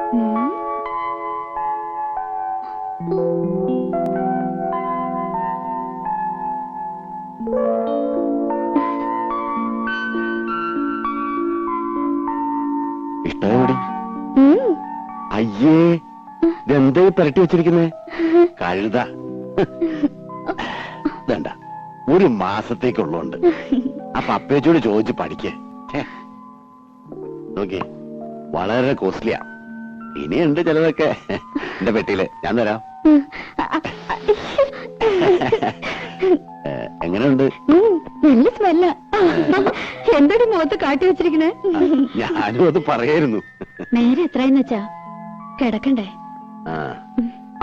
ഇഷ്ടയോടി? അയ്യേ, ഇതെന്തേ പുരട്ടി വെച്ചിരിക്കുന്നേ? കഴുത. വേണ്ട, ഒരു മാസത്തേക്കുള്ളതുണ്ട്. അപ്പൊ അപ്പേച്ചോട് ചോദിച്ച് പഠിക്കേ. നോക്കി, വളരെ കോസ്റ്റ്ലിയാ. ഇനിയുണ്ട് ചിലതൊക്കെ എന്റെ പെട്ടിയില്, ഞാൻ തരാം. എങ്ങനെയുണ്ട്? നല്ല സ്മെല്ല. എന്തൊരു മുഖത്ത് കാട്ടി വെച്ചിരിക്കണേ. ഞാനും അത് പറയായിരുന്നു. നേരെ എത്രയെന്ന് വെച്ചാ കിടക്കണ്ടേ?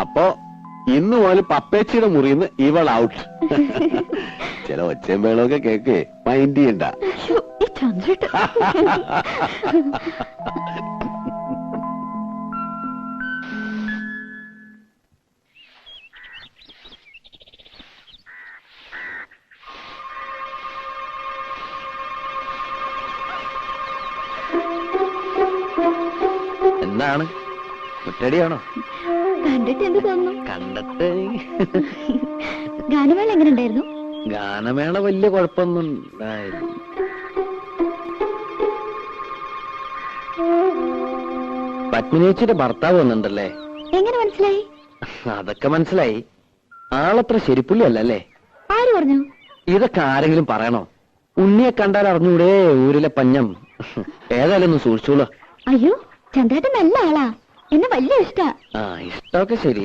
അപ്പോ ഇന്ന് മുതൽ പപ്പേച്ചിയുടെ മുറിന്ന് ഇവൾ ഔട്ട്. ചില ഒച്ചയും വേളമൊക്കെ കേക്ക്, മൈൻഡ് ചെയ്യണ്ട. ഈ ചന്ദ്രട്ട് എന്താണ്, കുറ്റടിയാണോ? കണ്ടിട്ട് എന്ത് തോന്നുന്നു? കണ്ടിട്ട് ഗാനമേള എങ്ങനെ ഉണ്ടായിരുന്നു? ഗാനമേള വലിയ കുഴപ്പമൊന്നും ഉണ്ടായില്ല. പത്മിനേച്ചിയുടെ ഭർത്താവ് വന്നിട്ടുണ്ടല്ലേ? എങ്ങനെ മനസ്സിലായി? അതൊക്കെ മനസ്സിലായി. ആളത്ര ശരിപ്പുള്ളി അല്ലല്ലേ? ആര് പറഞ്ഞു? ഇതൊക്കെ ആരെങ്കിലും പറയണോ? ഉണ്ണിയെ കണ്ടാൽ അറിഞ്ഞൂടെ ഊരിലെ പഞ്ഞം. ഏതായാലും ഒന്ന് സൂക്ഷിച്ചോളൂ. അയ്യോ, ചന്ദ്രേട്ടൻ നല്ല ആളാ, എന്നെ വലിയ ഇഷ്ടാ. ഇഷ്ടമൊക്കെ ശരി,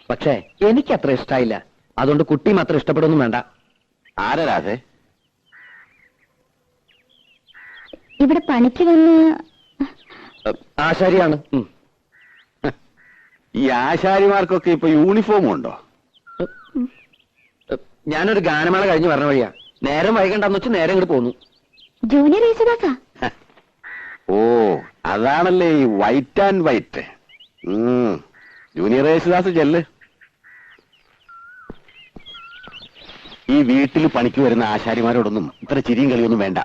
പക്ഷേ എനിക്ക് അത്ര ഇഷ്ടായില്ല. അതുകൊണ്ട് കുട്ടിയും അത്ര ഇഷ്ടപ്പെടുന്നു വേണ്ട. ആരാ രാധേ? ഇവിടെ പണിക്ക് വന്ന് ആശാരിയാണ്. ഈ ആശാരിമാർക്കൊക്കെ ഇപ്പൊ യൂണിഫോം ഉണ്ടോ? ഞാനൊരു ഗാനമേള കഴിഞ്ഞ് പറഞ്ഞ വഴിയാ. നേരം വൈകണ്ടെന്ന് വെച്ച് നേരം ഇങ്ങോട്ട് പോന്നു. ജൂനിയർ യേശുദാസാ? ഓ, അതാണല്ലേ ഈ white and white. Junior Yesudas ചെല്ല്. ഈ വീട്ടിൽ പണിക്ക് വരുന്ന ആശാരിമാരോടൊന്നും ഇത്ര ചിരിയും കളിയൊന്നും വേണ്ട.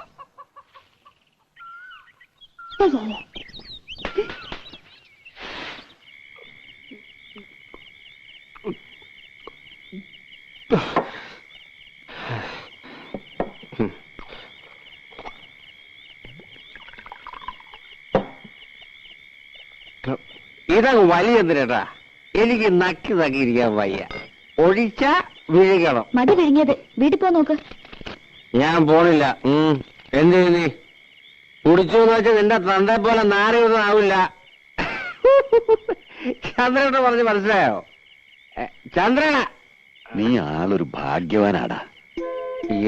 ഇതങ്ങ് വലിയ എന്തിനാ? എനിക്ക് നക്കി നക്കിയിരിക്കാൻ വയ്യ. ഒഴിച്ച വിഴുകണം. മതി വിഴുങ്ങിയത്. വീട്ടിൽ പോ നോക്ക്. ഞാൻ പോണില്ല. എന്ത് നീ കുടിച്ചു വെച്ചാൽ നിന്റെ തന്റെ പോലെ നാരയൊന്നും ആവില്ല. ചന്ദ്രനോട് പറഞ്ഞ് മനസ്സിലായോ? ചന്ദ്രന, നീ ആളൊരു ഭാഗ്യവാനാടാ.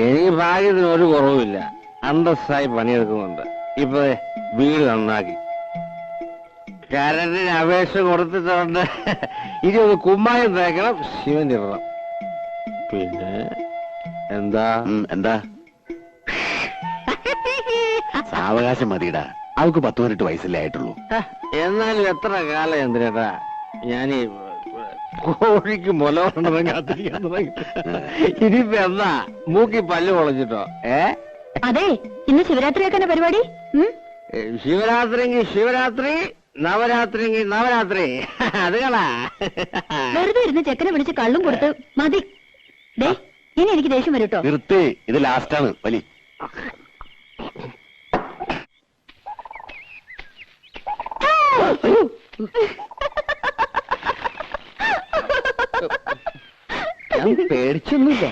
എനിക്ക് ഭാഗ്യത്തിന് ഒരു കുറവുമില്ല. അന്തസ്സായി പണിയെടുക്കുന്നുണ്ട്. ഇപ്പൊ വീട് നന്നാക്കി കരണ്ടിന് അപേക്ഷ കൊടുത്തിട്ടുണ്ട്. ഇനി ഒന്ന് കുമ്മായം തേക്കണം, ശിവൻ ഇടണം. പിന്നെ എന്താ എന്താ സാവകാശം മതിയിടാ. അവൾക്ക് 10-18 വയസ്സല്ലേ ആയിട്ടുള്ളൂ. എന്നാലും എത്ര കാലം എന്തിനാ ഞാനീ കോഴിക്ക് മുല കൊണ്ടതും കാത്തിരിക്കാൻ തുടങ്ങി. ഇനിയിപ്പോ എന്താ മൂക്കി പല്ല് പൊളഞ്ഞിട്ടോ? അതെ, ഇന്ന് ശിവരാത്രിയാക്കാன പരിപാടി. ശിവരാത്രിയെങ്കിൽ ശിവരാത്രി, നവരാത്രിയെങ്കിൽ നവരാത്രി. അത് കളാ. വെറുതെ ഇരുന്ന് ചെക്കനെ വിളിച്ച് കള്ളും കൊടുത്ത് മതി. ഇനി എനിക്ക് ദേഷ്യം വരും കേട്ടോ. നിർത്തി, ഇത് ലാസ്റ്റാണ് വലി. ഞാൻ പേടിച്ചൊന്നുമില്ല.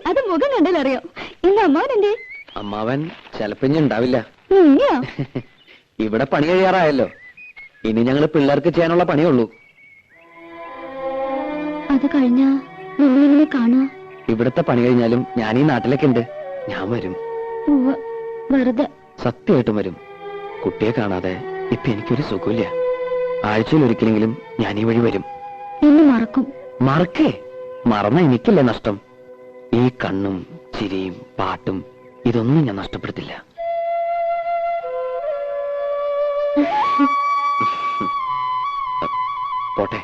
അത് മുഖം കണ്ടാലറിയാം. ഇന്ന് അമ്മാവനെന്തേ? അമ്മാവൻ ചിലപ്പിഞ്ഞ ഉണ്ടാവില്ല. ഇവിടെ പണി കഴിയാറായല്ലോ. ഇനി ഞങ്ങള് പിള്ളേർക്ക് ചെയ്യാനുള്ള പണിയുള്ളൂ. അത് കഴിഞ്ഞാ നിങ്ങളെങ്ങനെ കാണാ? ഇവിടത്തെ പണി കഴിഞ്ഞാലും ഞാൻ ഈ നാട്ടിലേക്ക് ഉണ്ട്. ഞാൻ വരും. വെറുതെ. സത്യമായിട്ടും വരും. കുട്ടിയെ കാണാതെ ഇപ്പൊ എനിക്കൊരു സുഖമില്ല. ആഴ്ചയിൽ ഒരിക്കലെങ്കിലും ഞാൻ ഈ വഴി വരും. എന്നെ മറക്കും? മറക്കേ? മറന്ന എനിക്കല്ലേ നഷ്ടം. ഈ കണ്ണും ചിരിയും പാട്ടും ഇതൊന്നും ഞാൻ നഷ്ടപ്പെടുത്തില്ല. പോട്ടെ,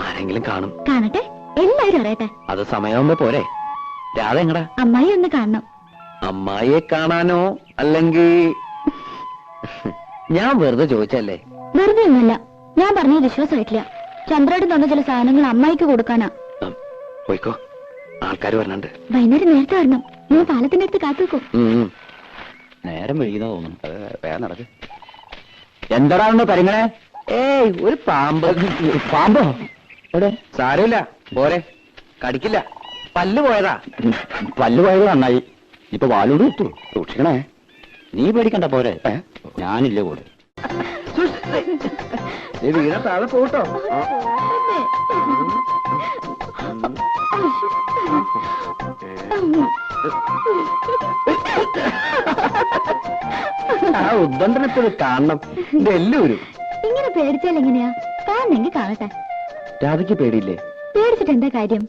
ആരെങ്കിലും കാണും. കാണട്ടെ, എല്ലാരും അറിയട്ടെ. അത് സമയമാകുമ്പോ പോരെ. രാധ എങ്ങടാ? അമ്മായി ഒന്ന് കാണണം. അമ്മായിയെ കാണാനോ? അല്ലെങ്കിൽ ഞാൻ വെറുതെ ചോദിച്ചല്ലേ? വെറുതെ ഒന്നുമല്ല, ഞാൻ പറഞ്ഞത് വിശ്വാസമായിട്ടില്ല. ചന്ദ്രേട്ടൻ തന്ന ചില സാധനങ്ങൾ അമ്മായിക്ക് കൊടുക്കാനാ. പോയിക്കോ, ആൾക്കാർ വരണുണ്ട്. വൈകുന്നേരം നേരത്തെ വരണം. ഞാൻ പാലത്തിന്റെ അടുത്ത് കാത്തുവെക്കും. നേരം വൈകുന്ന തോന്നും. വേഗം നടക്ക്. എന്താണെന്ന് പരിങ്ങളെ? ഏയ്, ഒരു പാമ്പ്. പാമ്പോ? എവിടെ? സാരമില്ല, പോരെ, കടിക്കില്ല. പല്ല് പോയതാ. പല്ല് പോയത് നന്നായി. ഇപ്പൊ വാലോട് കിട്ടു. സൂക്ഷിക്കണേ. നീ പേടിക്കണ്ട, പോരെ. ഞാനില്ല കൂടെ. നീ വീണ താഴെ പോട്ടോ. ആ ഉദ്ബന്ധനത്തോട് കാണണം. ഇതെല്ലാവരും ഇങ്ങനെ പേടിച്ചാൽ എങ്ങനെയാ? കാണണമെങ്കിൽ കാണട്ടെ. രാധയ്ക്ക് പേടിയില്ലേ? പേടിച്ചിട്ട് എന്താ കാര്യം?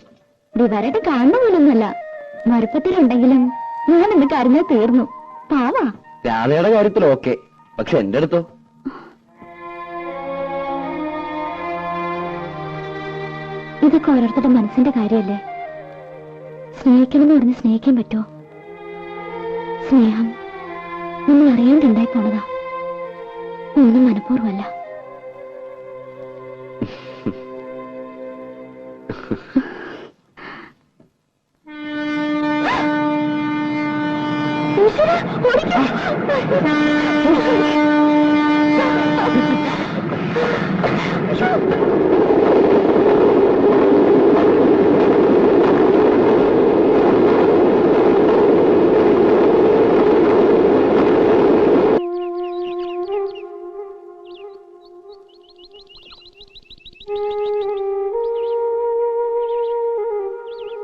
ദിവരായിട്ട് കാണുന്ന പോലൊന്നുമല്ല. മറുപ്പത്തിലുണ്ടെങ്കിലും ഞാൻ ഇന്ന് കരഞ്ഞാൽ തീർന്നു. പാവാ. രാധയുടെ കാര്യത്തിൽ ഓക്കെ, പക്ഷെ എന്റെ അടുത്തോ? ഇതൊക്കെ ഓരോരുത്തരുടെ മനസ്സിന്റെ കാര്യമല്ലേ. സ്നേഹിക്കണമെന്ന് പറഞ്ഞ് സ്നേഹിക്കാൻ പറ്റുമോ? സ്നേഹം നമ്മൾ അറിയാണ്ടുണ്ടായി പോണതാ. ഒന്നും മനഃപൂർവ്വമല്ല.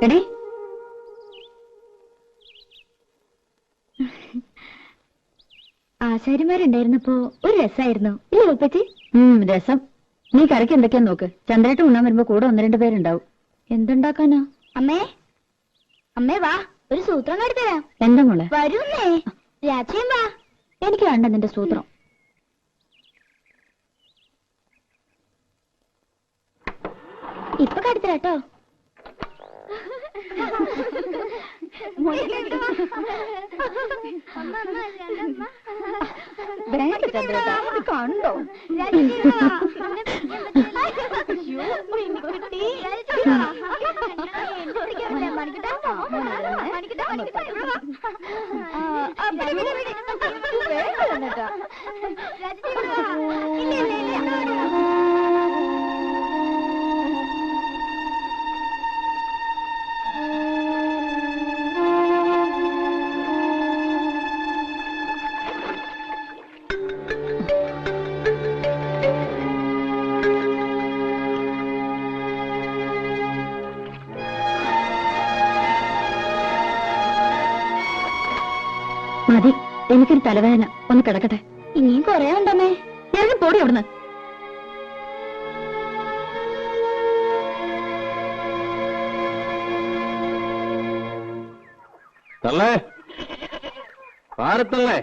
എടേ, ആശാരിമാരുണ്ടായിരുന്നപ്പോ ഒരു രസമായിരുന്നു ഇല്ലേ ഉപ്പച്ചി? രസം. നീ കറിക്ക് എന്തൊക്കെയാ നോക്ക്. ചന്ദ്രേട്ട് ഉണ്ണാൻ വരുമ്പോ കൂടെ 1-2 പേരുണ്ടാവും. എന്തുണ്ടാക്കാനാ? അമ്മേ, അമ്മേ വാ, ഒരു സൂത്രം കാട്ടിത്തരാം. എന്താ മോളെ? വരുന്നേ, രാത്രിയും വാ. എനിക്ക് വേണ്ട നിന്റെ സൂത്രം. ഇപ്പൊ കാട്ടിത്തരാട്ടോ. കാണുണ്ടോ? മതി, എനിക്കൊരു തലവേദന. ഒന്ന് കിടക്കട്ടെ. ഇനിയും കൊറേ ഉണ്ടമ്മേ. ഞാൻ പോടി അവിടുന്ന്. തള്ളേ, പാരത്തള്ളേ.